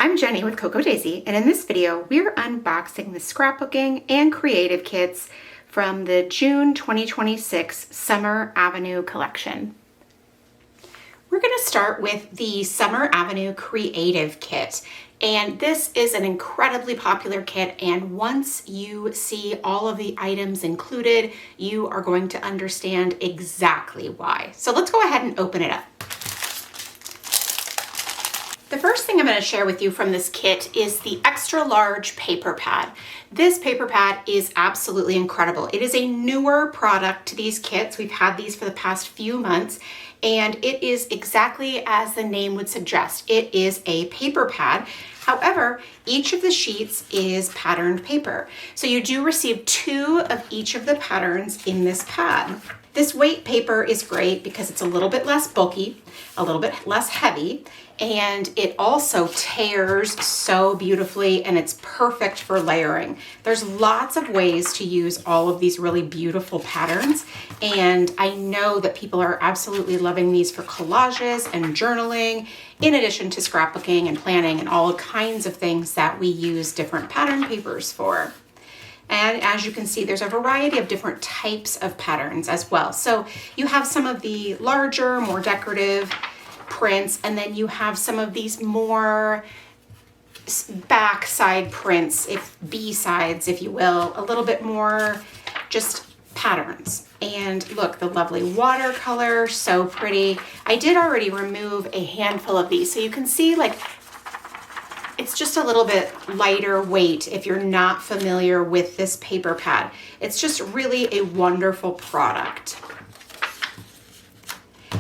I'm Jenny with Coco Daisy, and in this video, we're unboxing the scrapbooking and creative kits from the June 2026 Summer Avenue collection. We're going to start with the Summer Avenue Creative Kit, and this is an incredibly popular kit, and once you see all of the items included, you are going to understand exactly why. So let's go ahead and open it up. The first thing I'm going to share with you from this kit is the extra large paper pad. This paper pad is absolutely incredible. It is a newer product to these kits. We've had these for the past few months, and it is exactly as the name would suggest. It is a paper pad. However, each of the sheets is patterned paper. So you do receive 2 of each of the patterns in this pad. This weight paper is great because it's a little bit less bulky, a little bit less heavy, and it also tears so beautifully, and it's perfect for layering. There's lots of ways to use all of these really beautiful patterns, and I know that people are absolutely loving these for collages and journaling, in addition to scrapbooking and planning and all kinds of things that we use different pattern papers for. And as you can see, there's a variety of different types of patterns as well. So you have some of the larger, more decorative prints, and then you have some of these more backside prints, B-sides, if you will, a little bit more just patterns. And look, the lovely watercolor, so pretty. I did already remove a handful of these, so you can see like it's just a little bit lighter weight if you're not familiar with this paper pad. It's just really a wonderful product.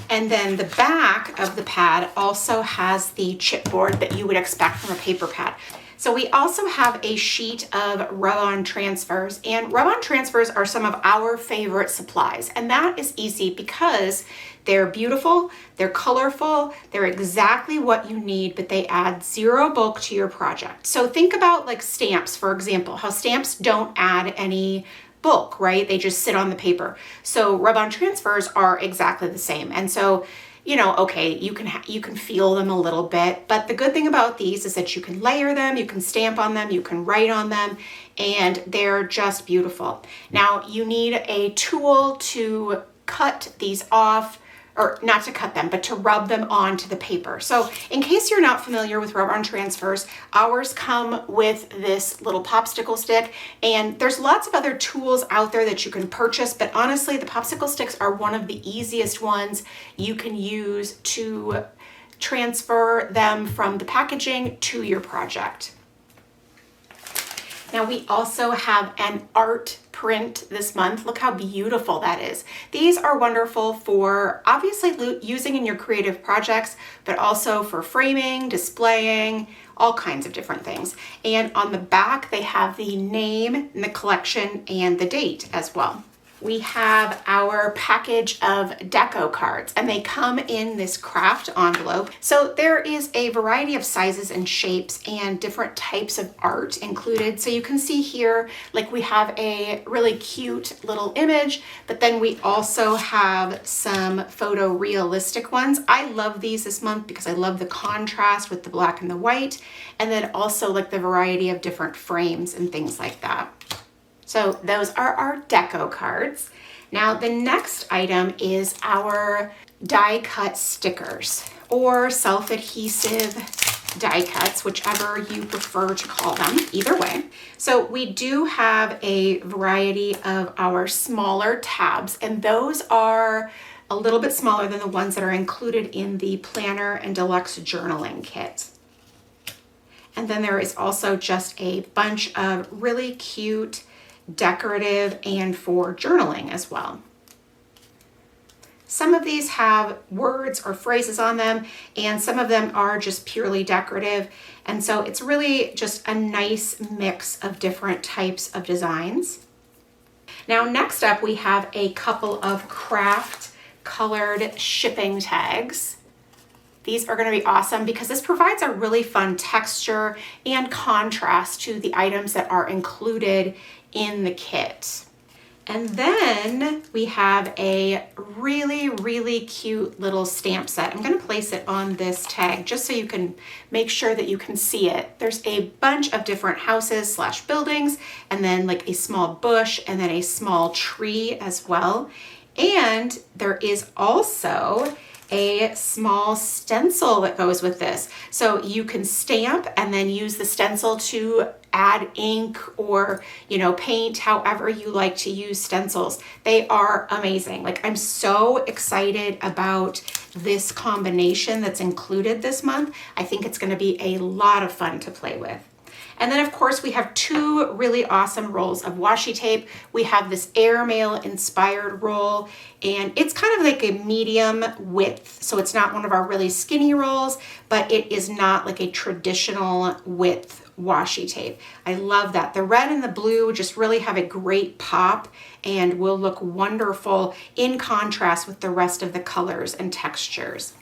And then the back of the pad also has the chipboard that you would expect from a paper pad. So we also have a sheet of rub-on transfers, and rub-on transfers are some of our favorite supplies, and that is easy because they're beautiful, they're colorful, they're exactly what you need, but they add 0 bulk to your project. So think about like stamps, for example, how stamps don't add any bulk, right? They just sit on the paper. So rub-on transfers are exactly the same. And so, you know, okay, you can feel them a little bit, but the good thing about these is that you can layer them, you can stamp on them, you can write on them, and they're just beautiful. Now, you need a tool to cut these off, or not to cut them, but to rub them onto the paper. So in case you're not familiar with rub-on transfers, ours come with this little popsicle stick, and there's lots of other tools out there that you can purchase, but honestly, the popsicle sticks are one of the easiest ones you can use to transfer them from the packaging to your project. Now we also have an art print this month. Look how beautiful that is. These are wonderful for obviously using in your creative projects, but also for framing, displaying, all kinds of different things. And on the back, they have the name and the collection and the date as well. We have our package of Deco cards, and they come in this craft envelope. So there is a variety of sizes and shapes and different types of art included. So you can see here, like we have a really cute little image, but then we also have some photorealistic ones. I love these this month because I love the contrast with the black and the white, and then also like the variety of different frames and things like that. So those are our Deco cards. Now the next item is our die cut stickers, or self-adhesive die cuts, whichever you prefer to call them, either way. So we do have a variety of our smaller tabs, and those are a little bit smaller than the ones that are included in the planner and deluxe journaling kit. And then there is also just a bunch of really cute decorative and for journaling as well. Some of these have words or phrases on them, and some of them are just purely decorative. And so it's really just a nice mix of different types of designs. Now, next up, we have a couple of craft colored shipping tags. These are going to be awesome because this provides a really fun texture and contrast to the items that are included in the kit. And then we have a really, really cute little stamp set. I'm going to place it on this tag just so you can make sure that you can see it. There's a bunch of different houses / buildings, and then like a small bush, and then a small tree as well. And there is also a small stencil that goes with this. So you can stamp and then use the stencil to add ink or, paint, however you like to use stencils. They are amazing. Like, I'm so excited about this combination that's included this month. I think it's going to be a lot of fun to play with. And then of course we have two really awesome rolls of washi tape. We have this airmail inspired roll, and it's kind of like a medium width. So it's not one of our really skinny rolls, but it is not like a traditional width washi tape. I love that. The red and the blue just really have a great pop and will look wonderful in contrast with the rest of the colors and textures.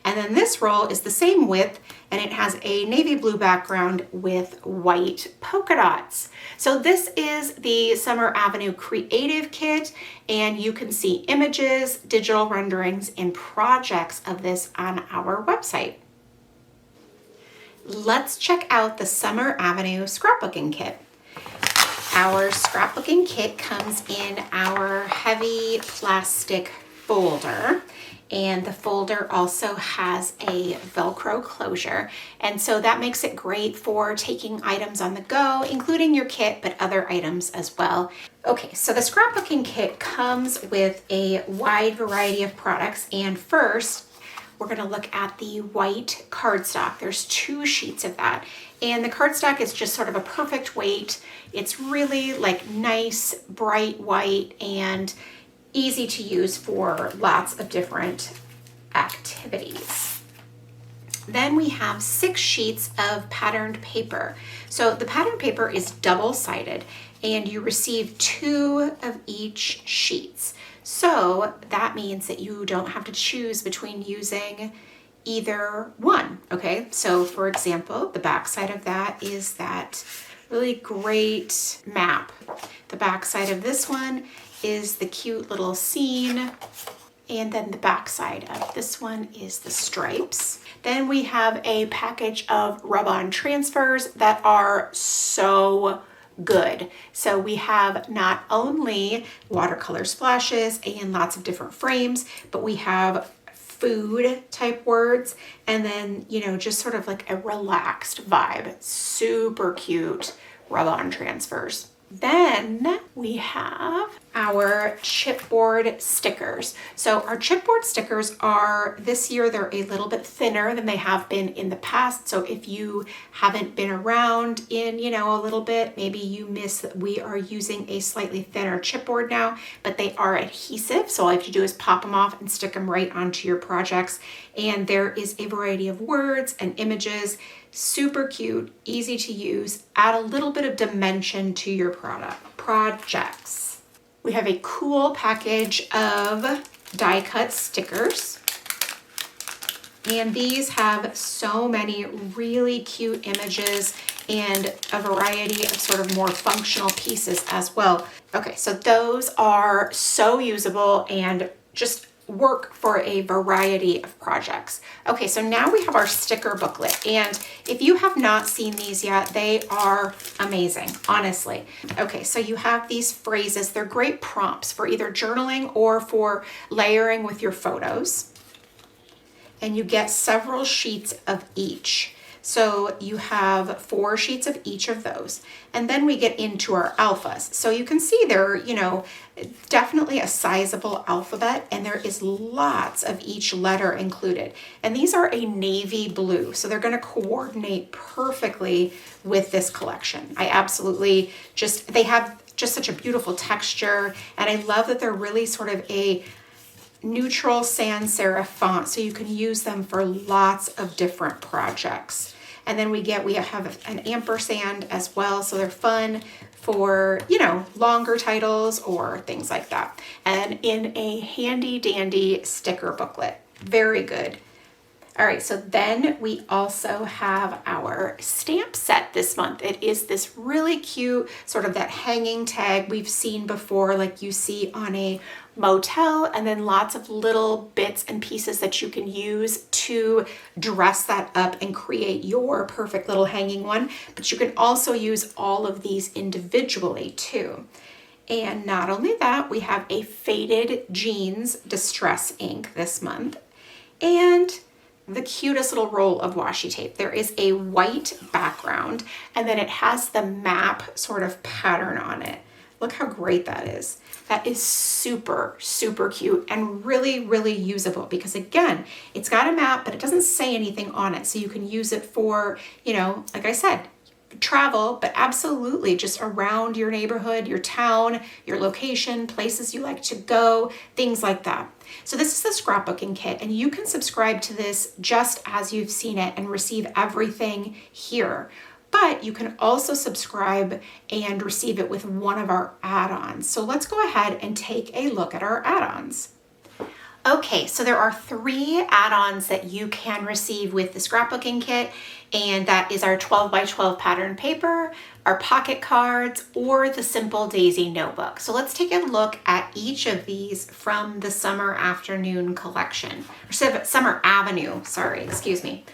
And then this roll is the same width, and it has a navy blue background with white polka dots. So this is the Summer Avenue Creative Kit, and you can see images, digital renderings, and projects of this on our website. Let's check out the Summer Avenue Scrapbooking Kit. Our scrapbooking kit comes in our heavy plastic folder, and the folder also has a Velcro closure, and so that makes it great for taking items on the go, including your kit, but other items as well. Okay, so the scrapbooking kit comes with a wide variety of products, and first we're going to look at the white cardstock. There's 2 sheets of that, and the cardstock is just sort of a perfect weight. It's really like nice bright white and easy to use for lots of different activities. Then we have 6 sheets of patterned paper. So the patterned paper is double-sided, and you receive 2 of each sheets. So that means that you don't have to choose between using either one, okay? So for example, the back side of that is that really great map. The back side of this one is the cute little scene, and then the back side of this one is the stripes. Then we have a package of rub-on transfers that are so good. So we have not only watercolor splashes and lots of different frames, but we have food type words, and then, just sort of like a relaxed vibe. Super cute rub-on transfers. Then we have our chipboard stickers. So our chipboard stickers are, this year, they're a little bit thinner than they have been in the past. So if you haven't been around in, a little bit, maybe you miss that we are using a slightly thinner chipboard now, but they are adhesive. So all you have to do is pop them off and stick them right onto your projects. And there is a variety of words and images. Super cute, easy to use, add a little bit of dimension to your projects. We have a cool package of die cut stickers, and these have so many really cute images and a variety of sort of more functional pieces as well. Okay, so those are so usable and just work for a variety of projects. Okay, so now we have our sticker booklet, and if you have not seen these yet, they are amazing, honestly. Okay, so you have these phrases. They're great prompts for either journaling or for layering with your photos, and you get several sheets of each. So you have 4 sheets of each of those. And then we get into our alphas. So you can see there, definitely a sizable alphabet, and there is lots of each letter included. And these are a navy blue, so they're going to coordinate perfectly with this collection. I absolutely they have just such a beautiful texture, and I love that they're really sort of a neutral sans serif font, so you can use them for lots of different projects. And then we have an ampersand as well, so they're fun for, longer titles or things like that. And in a handy dandy sticker booklet. Very good. All right, so then we also have our stamp set this month. It is this really cute, sort of that hanging tag we've seen before, like you see on a motel, and then lots of little bits and pieces that you can use to dress that up and create your perfect little hanging one. But you can also use all of these individually too. And not only that, we have a faded jeans distress ink this month, and the cutest little roll of washi tape. There is a white background, and then it has the map sort of pattern on it. Look how great that is. That is super, super cute and really, really usable because again, it's got a map, but it doesn't say anything on it. So you can use it for, you know, like I said, travel, but absolutely just around your neighborhood, your town, your location, places you like to go, things like that. So this is the scrapbooking kit, and you can subscribe to this just as you've seen it and receive everything here. But you can also subscribe and receive it with one of our add-ons. So let's go ahead and take a look at our add-ons. Okay, so there are 3 add-ons that you can receive with the scrapbooking kit, and that is our 12 by 12 pattern paper, our pocket cards, or the simple daisy notebook. So let's take a look at each of these from the summer afternoon collection, or summer avenue, sorry, excuse me.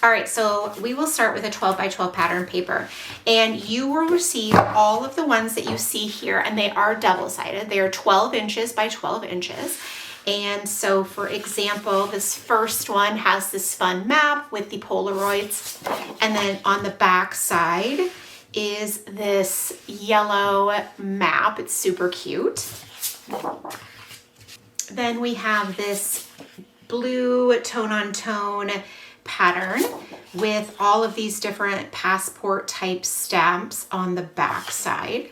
All right, so we will start with a 12 by 12 pattern paper, and you will receive all of the ones that you see here, and they are double-sided. They are 12 inches by 12 inches. And so, for example, this first one has this fun map with the Polaroids. And then on the back side is this yellow map. It's super cute. Then we have this blue tone-on-tone pattern with all of these different passport type stamps on the back side.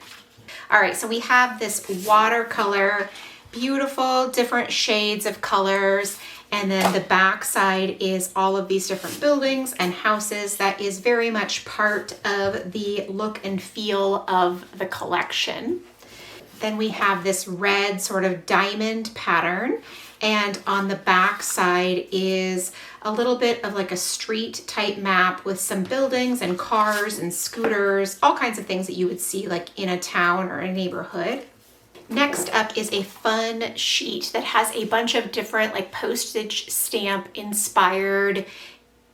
All right, so we have this watercolor, beautiful different shades of colors, and then the back side is all of these different buildings and houses. That is very much part of the look and feel of the collection. Then we have this red sort of diamond pattern, and on the back side is a little bit of like a street type map with some buildings and cars and scooters, all kinds of things that you would see like in a town or a neighborhood. Next up is a fun sheet that has a bunch of different like postage stamp inspired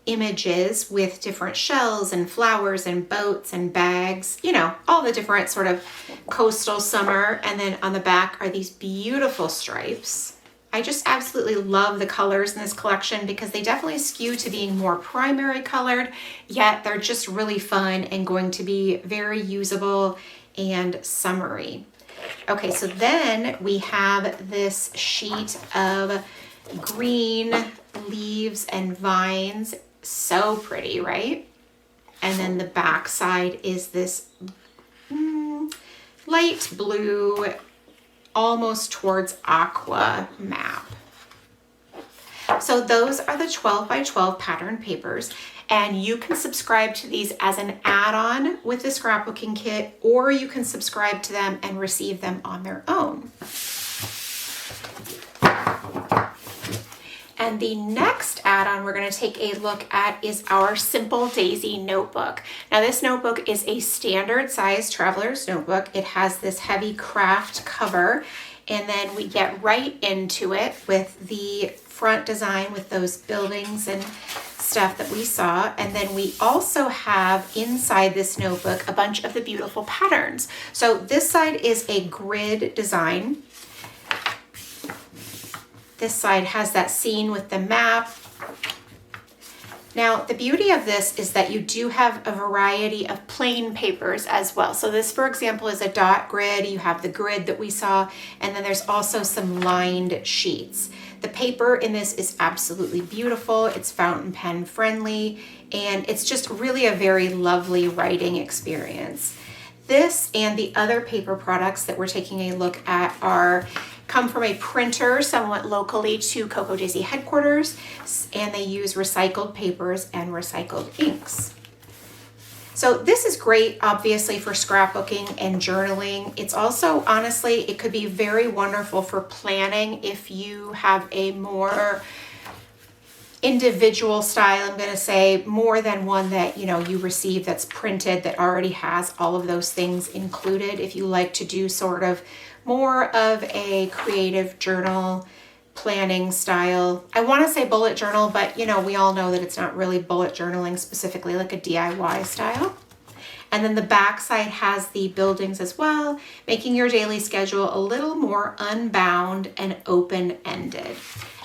images with different shells and flowers and boats and bags, you know, all the different sort of coastal summer. And then on the back are these beautiful stripes. I just absolutely love the colors in this collection because they definitely skew to being more primary colored, yet they're just really fun and going to be very usable and summery. Okay, so then we have this sheet of green leaves and vines. So pretty, right? And then the back side is this light blue, almost towards aqua map. So those are the 12 by 12 pattern papers, and you can subscribe to these as an add-on with the scrapbooking kit, or you can subscribe to them and receive them on their own. And the next add-on we're going to take a look at is our Simple Daisy notebook. Now this notebook is a standard size traveler's notebook. It has this heavy craft cover, and then we get right into it with the front design with those buildings and stuff that we saw. And then we also have inside this notebook a bunch of the beautiful patterns. So this side is a grid design. This side has that scene with the map. Now, the beauty of this is that you do have a variety of plain papers as well. So this, for example, is a dot grid. You have the grid that we saw, and then there's also some lined sheets. The paper in this is absolutely beautiful. It's fountain pen friendly, and it's just really a very lovely writing experience. This and the other paper products that we're taking a look at come from a printer somewhat locally to Cocoa Daisy headquarters, and they use recycled papers and recycled inks. So this is great, obviously, for scrapbooking and journaling. It's also, honestly, it could be very wonderful for planning if you have a more individual style, I'm going to say, more than one that, you know, you receive that's printed that already has all of those things included. If you like to do sort of more of a creative journal planning style, I want to say bullet journal, but you know, we all know that it's not really bullet journaling specifically, like a DIY style. And then the back side has the buildings as well, making your daily schedule a little more unbound and open-ended.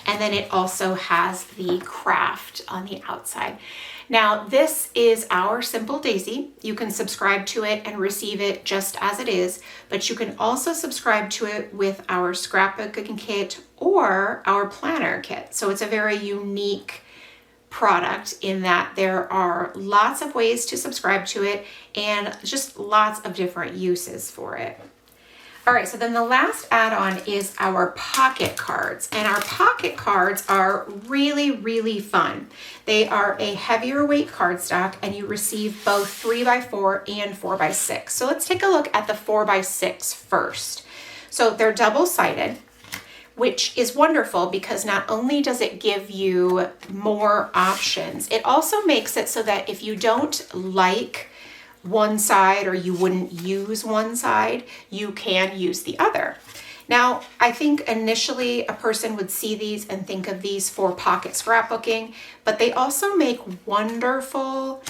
And then it also has the craft on the outside. Now, this is our Simple Daisy. You can subscribe to it and receive it just as it is, but you can also subscribe to it with our scrapbooking kit or our planner kit. So it's a very unique product in that there are lots of ways to subscribe to it and just lots of different uses for it. All right, so then the last add-on is our pocket cards, and our pocket cards are really, really fun. They are a heavier weight cardstock, and you receive both 3x4 and 4x6. So let's take a look at the 4x6 first. So they're double-sided, which is wonderful because not only does it give you more options, it also makes it so that if you don't like one side or you wouldn't use one side, you can use the other. Now, I think initially a person would see these and think of these for pocket scrapbooking, but they also make wonderful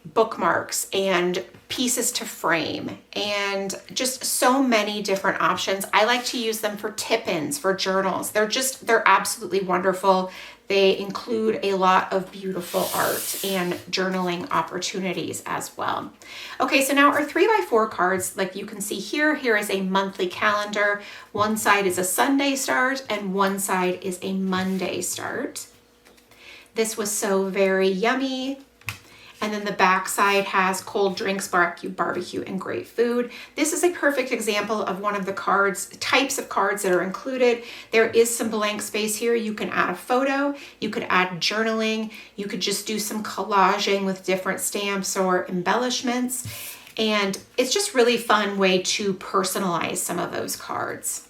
bookmarks and pieces to frame and just so many different options. I like to use them for tip-ins, for journals. They're absolutely wonderful. They include a lot of beautiful art and journaling opportunities as well. Okay, so now our 3x4 cards, like you can see here is a monthly calendar. One side is a Sunday start and one side is a Monday start. This was so very yummy. And then the back side has cold drinks, barbecue, and great food. This is a perfect example of one of the types of cards that are included. There is some blank space here. You can add a photo, you could add journaling, you could just do some collaging with different stamps or embellishments. And it's just really fun way to personalize some of those cards.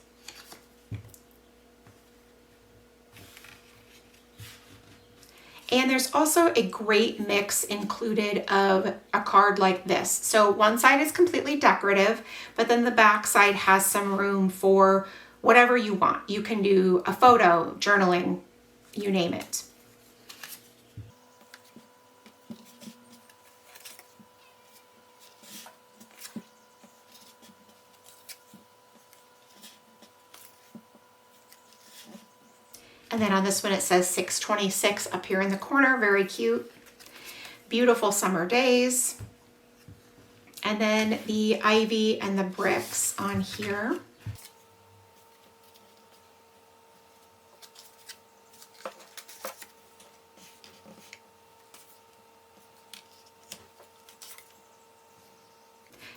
And there's also a great mix included of a card like this. So one side is completely decorative, but then the back side has some room for whatever you want. You can do a photo, journaling, you name it. And then on this one, it says 626 up here in the corner, very cute. Beautiful summer days. And then the ivy and the bricks on here.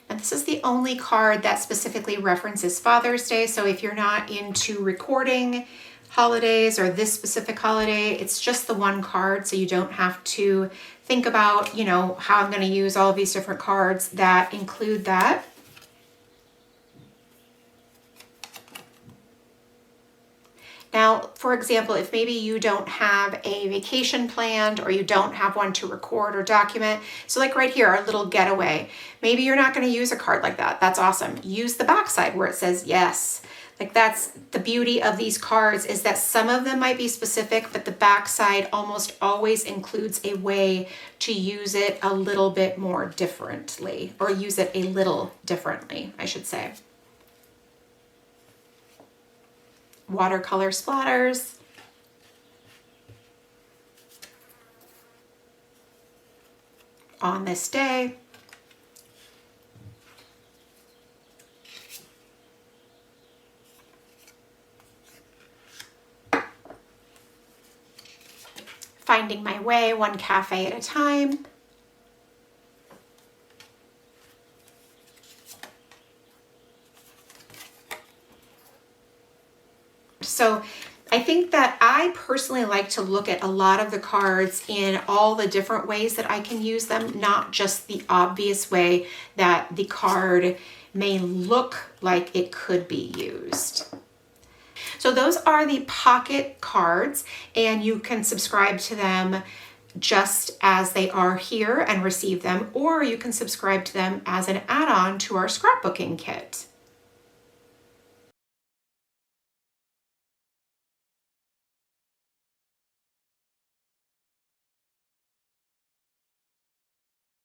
And this is the only card that specifically references Father's Day. So if you're not into recording holidays or this specific holiday, it's just the one card, so you don't have to think about, you know, how I'm going to use all of these different cards that include that. Now, for example, if maybe you don't have a vacation planned or you don't have one to record or document, so like right here, our little getaway, maybe you're not going to use a card like that. That's awesome. Use the backside where it says yes. Like that's the beauty of these cards, is that some of them might be specific, but the backside almost always includes a way to use it a little bit more differently, or use it a little differently, I should say. Watercolor splatters. On this day. Finding my way, one cafe at a time. So I think that I personally like to look at a lot of the cards in all the different ways that I can use them, not just the obvious way that the card may look like it could be used. So those are the pocket cards, and you can subscribe to them just as they are here and receive them, or you can subscribe to them as an add-on to our scrapbooking kit.